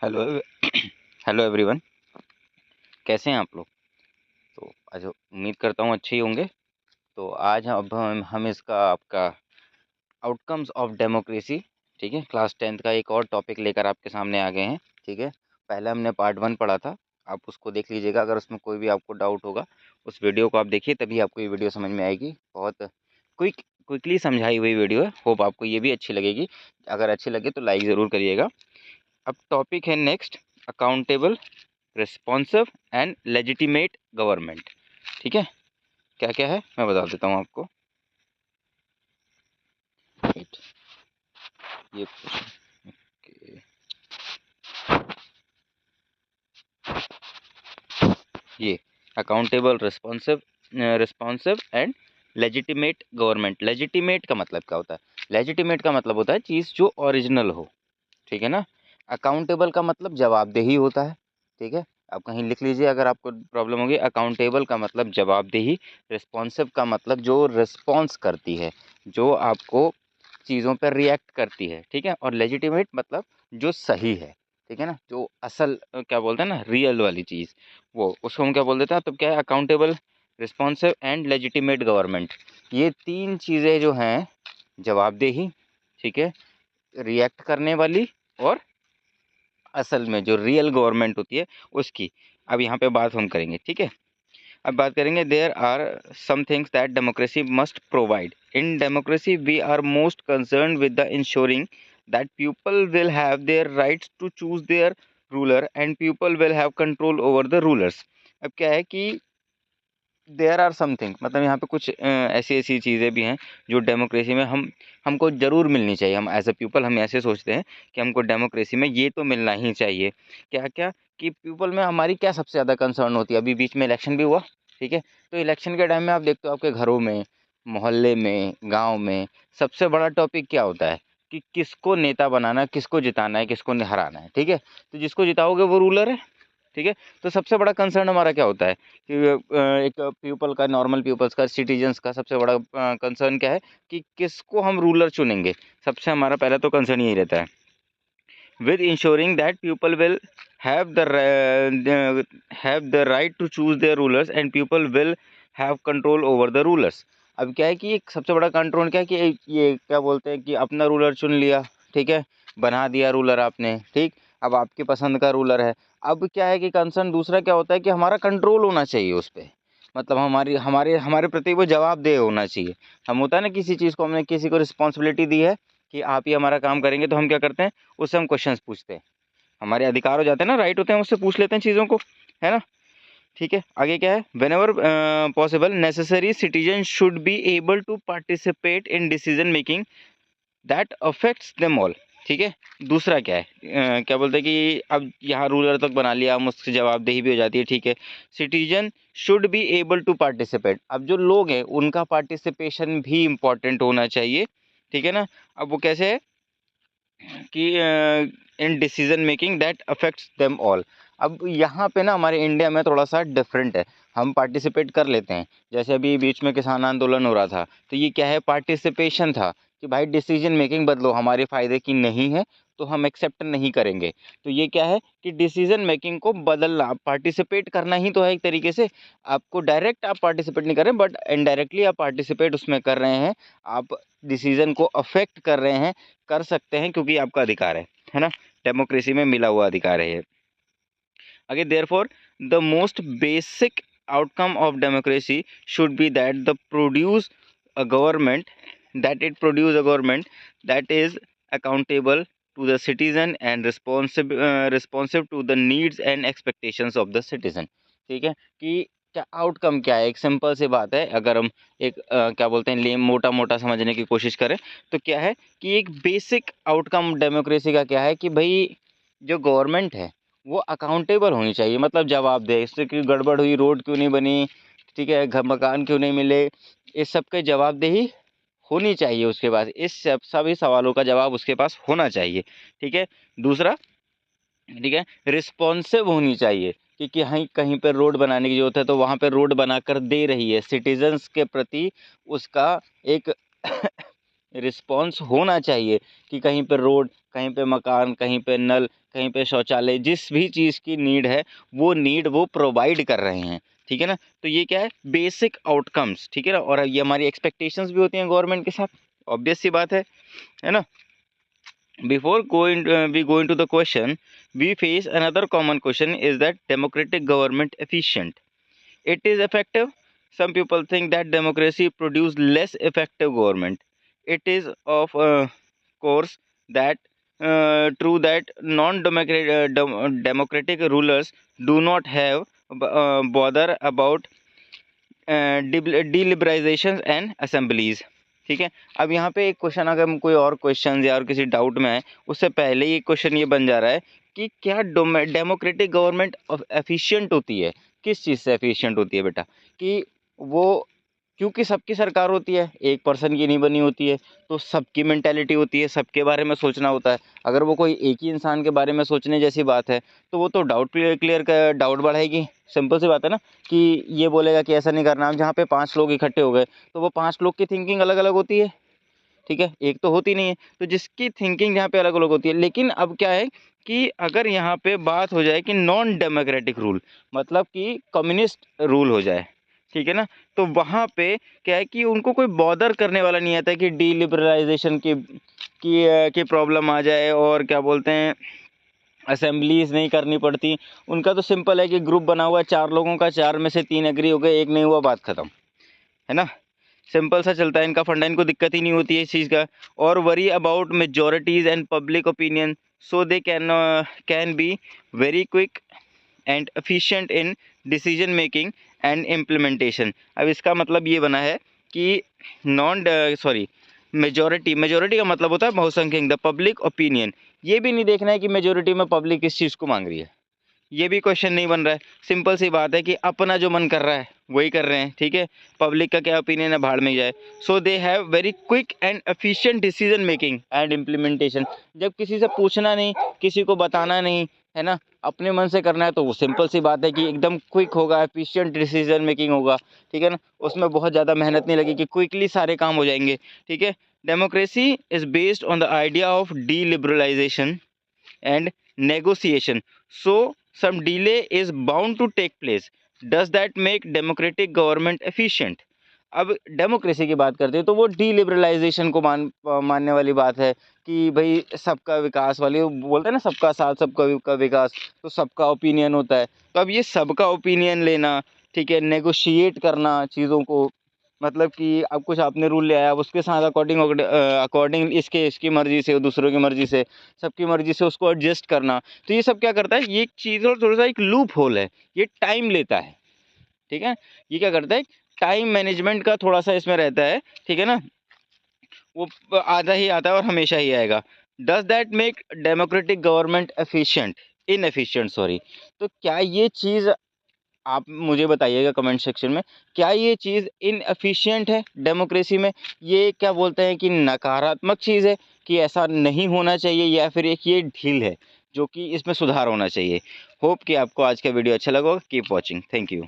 Hello hello everyone. कैसे हैं आप लोग? तो आज उम्मीद करता हूँ अच्छे ही होंगे। तो आज अब हम इसका आपका आउटकम्स ऑफ डेमोक्रेसी, ठीक है, क्लास 10th का एक और टॉपिक लेकर आपके सामने आ गए हैं। ठीक है, पहले हमने पार्ट 1 पढ़ा था, आप उसको देख लीजिएगा। अगर उसमें कोई भी आपको डाउट होगा उस वीडियो को आप देखिए, तभी आपको ये वीडियो समझ में आएगी। बहुत क्विकली समझाई हुई वीडियो है। होप आपको ये भी अच्छी लगेगी। अगर अच्छी लगे तो लाइक ज़रूर करिएगा। अब टॉपिक है next, accountable, responsive and legitimate government. ठीक है, क्या क्या है मैं बता देता हूँ आपको। Wait, ये okay, ये accountable, responsive and legitimate government. Legitimate का मतलब क्या होता है? लेजिटिमेट का मतलब होता है चीज़ जो ओरिजिनल हो। ठीक है ना। अकाउंटेबल का मतलब जवाबदेही होता है। ठीक है, आप कहीं लिख लीजिए अगर आपको प्रॉब्लम होगी। अकाउंटेबल का मतलब जवाबदेही, रिस्पॉन्सिव का मतलब जो रिस्पॉन्स करती है, जो आपको चीज़ों पर रिएक्ट करती है। ठीक है, और लेजिटिमेट मतलब जो सही है। ठीक है ना, जो असल क्या बोलते हैं ना, रियल वाली चीज़, वो उसको हम क्या बोल देते हैं। तो क्या है? Accountable, responsive and legitimate government. ये तीन चीज़ें जो हैं, जवाबदेही, ठीक है, रिएक्ट करने वाली, और असल में जो रियल गवर्नमेंट होती है उसकी, अब यहाँ पे बात हम करेंगे। ठीक है, अब बात करेंगे, there are some things that democracy must provide. In democracy we are most concern with the ensuring that people will have their rights to choose their ruler and people will have control over the rulers. अब क्या है कि there are something, मतलब यहाँ पे कुछ ऐसी ऐसी चीज़ें भी हैं जो डेमोक्रेसी में हमको ज़रूर मिलनी चाहिए। हम एज अ पीपल हम ऐसे सोचते हैं कि हमको डेमोक्रेसी में ये तो मिलना ही चाहिए। क्या क्या? कि पीपल में हमारी क्या सबसे ज़्यादा कंसर्न होती है? अभी बीच में इलेक्शन भी हुआ। ठीक है, तो इलेक्शन के टाइम में आप देखते हो आपके घरों में, मोहल्ले में, गाँव में सबसे बड़ा टॉपिक क्या होता है? कि किसको नेता बनाना है, किसको जिताना है, किसको हराना है। ठीक है, तो जिसको जिताओगे वो रूलर है। ठीक है, तो सबसे बड़ा कंसर्न हमारा क्या होता है कि एक पीपल का, नॉर्मल पीपल्स का, सिटीजन्स का सबसे बड़ा कंसर्न क्या है कि किसको हम रूलर चुनेंगे। सबसे हमारा पहला तो कंसर्न यही रहता है, with ensuring that people will have the right to choose their rulers and people will have control over the rulers. अब क्या है कि एक सबसे बड़ा कंट्रोल क्या है कि ये क्या बोलते हैं कि अपना रूलर चुन लिया। ठीक है, बना दिया रूलर आपने। ठीक, अब आपकी पसंद का रूलर है। अब क्या है कि कंसर्न दूसरा क्या होता है कि हमारा कंट्रोल होना चाहिए उस पे, मतलब हमारी हमारे हमारे प्रति वो जवाबदेह होना चाहिए। हम होता है ना, किसी चीज़ को हमने किसी को रिस्पॉन्सिबिलिटी दी है कि आप ये हमारा काम करेंगे, तो हम क्या करते हैं, उससे हम क्वेश्चंस पूछते हैं। हमारे अधिकार हो जाते हैं ना, राइट होते हैं, उससे पूछ लेते हैं चीज़ों को, है ना। ठीक है, आगे क्या है? Whenever possible necessary citizen should be able to participate in decision making that affects them all. ठीक है, दूसरा क्या है? क्या बोलते हैं कि अब यहाँ रूलर तक बना लिया, हम उसकी जवाबदेही भी हो जाती है। ठीक है, citizen should be able to participate. अब जो लोग हैं उनका पार्टिसिपेशन भी इम्पॉर्टेंट होना चाहिए। ठीक है ना। अब वो कैसे है कि इन decision making that affects them all. अब यहाँ पे ना हमारे इंडिया में थोड़ा सा डिफरेंट है। हम पार्टिसिपेट कर लेते हैं, जैसे अभी बीच में किसान आंदोलन हो रहा था, तो ये क्या है? पार्टिसिपेशन था कि भाई डिसीजन मेकिंग बदलो, हमारे फ़ायदे की नहीं है, तो हम एक्सेप्ट नहीं करेंगे। तो ये क्या है कि डिसीजन मेकिंग को बदलना, पार्टिसिपेट करना ही तो है एक तरीके से। आपको डायरेक्ट आप पार्टिसिपेट नहीं कर रहे हैं, बट इनडायरेक्टली आप पार्टिसिपेट उसमें कर रहे हैं। आप डिसीजन को अफेक्ट कर रहे हैं, कर सकते हैं, क्योंकि आपका अधिकार है ना। डेमोक्रेसी में मिला हुआ अधिकार है ये। आगे, therefore the most basic outcome of democracy should be that the produce a government that that is accountable to the citizen and responsive to the needs and expectations of the citizen। ठीक है, कि क्या outcome क्या है? एक simple सी बात है, अगर हम एक क्या बोलते हैं, लेम मोटा मोटा समझने की कोशिश करें तो क्या है कि एक बेसिक आउटकम डेमोक्रेसी का क्या है कि भाई जो गवर्नमेंट है वो अकाउंटेबल होनी चाहिए, मतलब जवाबदेह। इससे कि गड़बड़ हुई, रोड क्यों नहीं बनी, ठीक है, घर मकान क्यों नहीं मिले, इस सब के जवाबदेही होनी चाहिए उसके पास। इस सब सभी सवालों का जवाब उसके पास होना चाहिए। ठीक है, दूसरा, ठीक है, रिस्पॉन्सिव होनी चाहिए कि कहीं कहीं पर रोड बनाने की ज़रूरत है तो वहाँ पे रोड बनाकर दे रही है, सिटीजन्स के प्रति उसका एक रिस्पॉन्स होना चाहिए कि कहीं पे रोड, कहीं पे मकान, कहीं पे नल, कहीं पे शौचालय, जिस भी चीज़ की नीड है वो नीड वो प्रोवाइड कर रहे हैं, ठीक है ना। तो ये क्या है, बेसिक आउटकम्स, ठीक है ना। और ये हमारी एक्सपेक्टेशंस भी होती हैं गवर्नमेंट के साथ, ऑब्वियस सी बात है ना। Before we go into the question, we face another common question is that democratic government efficient? It is effective. Some people think that democracy produce less effective government. It is of course that true that non-democratic democratic rulers do not have bother about deliberation and assemblies, ठीक है। अब यहाँ पे एक question, अगर हम कोई और क्वेश्चन या और किसी डाउट में है उससे पहले ही क्वेश्चन ये बन जा रहा है कि क्या डेमोक्रेटिक गवर्नमेंट एफिशिएंट होती है। किस चीज़ से एफिशिएंट होती है बेटा, कि वो क्योंकि सबकी सरकार होती है, एक पर्सन की नहीं बनी होती है, तो सबकी मेंटेलिटी होती है, सबके बारे में सोचना होता है। अगर वो कोई एक ही इंसान के बारे में सोचने जैसी बात है तो वो तो डाउट क्लियर कर डाउट बढ़ाएगी। सिंपल सी बात है ना, कि ये बोलेगा कि ऐसा नहीं करना। अब जहाँ पे 5 लोग इकट्ठे हो गए तो वो 5 लोग की थिंकिंग अलग अलग होती है, ठीक है, एक तो होती नहीं है। तो जिसकी थिंकिंग यहाँ पे अलग अलग होती है, लेकिन अब क्या है कि अगर यहाँ पे बात हो जाए कि नॉन डेमोक्रेटिक रूल, मतलब कि कम्युनिस्ट रूल हो जाए, ठीक है ना, तो वहाँ पे क्या है कि उनको कोई बॉदर करने वाला नहीं आता है कि डीलिबरलाइजेशन की प्रॉब्लम आ जाए, और क्या बोलते हैं असेंबलीज नहीं करनी पड़ती। उनका तो सिंपल है कि ग्रुप बना हुआ है 4 लोगों का, 4 में से 3 एग्री हो गए, एक नहीं हुआ, बात खत्म, है ना। सिंपल सा चलता है इनका फंडा, इनको दिक्कत ही नहीं होती है इस चीज़ का। और worry about majorities and public opinion, so they can be very quick and efficient in decision making and implementation. अब इसका मतलब ये बना है कि मेजॉरिटी का मतलब होता है बहुसंख्यक, द पब्लिक ओपिनियन। ये भी नहीं देखना है कि मेजॉरिटी में पब्लिक किस चीज़ को मांग रही है, ये भी क्वेश्चन नहीं बन रहा है। सिंपल सी बात है कि अपना जो मन कर रहा है वही कर रहे हैं, ठीक है, पब्लिक का क्या ओपिनियन है भाड़ में जाए। So they have very quick and efficient decision making and implementation. जब किसी से पूछना नहीं, किसी को बताना नहीं, है ना, अपने मन से करना है, तो वो सिंपल सी बात है कि एकदम क्विक होगा, एफिशिएंट डिसीजन मेकिंग होगा, ठीक है ना। उसमें बहुत ज़्यादा मेहनत नहीं लगेगी, क्विकली सारे काम हो जाएंगे, ठीक है। Democracy is based on the idea of the liberalization and negotiation, so some delay is bound to take place. Does that make democratic government efficient? अब डेमोक्रेसी की बात करते हैं तो वो डीलिबरलाइजेशन को मानने वाली बात है कि भाई सबका विकास वाली, बोलते हैं ना सबका साथ सबका विकास, तो सबका ओपिनियन होता है। तो अब ये सबका ओपिनियन लेना, ठीक है, नेगोशिएट करना चीज़ों को, मतलब कि अब कुछ आपने रूल ले आया, अब उसके साथ अकॉर्डिंग इसकी मर्ज़ी से, दूसरों की मर्ज़ी से, सबकी मर्ज़ी से उसको एडजस्ट करना। तो ये सब क्या करता है, ये एक चीज़ और थोड़ा-सा एक लूप होल है, ये टाइम लेता है, ठीक है। ये क्या करता है, टाइम मैनेजमेंट का थोड़ा-सा इसमें रहता है, ठीक है ना। वो आधा ही आता है और हमेशा ही आएगा। Does that make democratic government efficient inefficient sorry. तो क्या ये चीज़, आप मुझे बताइएगा कमेंट सेक्शन में, क्या ये चीज़ इनएफिशिएंट है डेमोक्रेसी में? ये क्या बोलते हैं कि नकारात्मक चीज़ है कि ऐसा नहीं होना चाहिए, या फिर एक ये ढील है जो कि इसमें सुधार होना चाहिए? होप कि आपको आज का वीडियो अच्छा लगा होगा। Keep watching, thank you.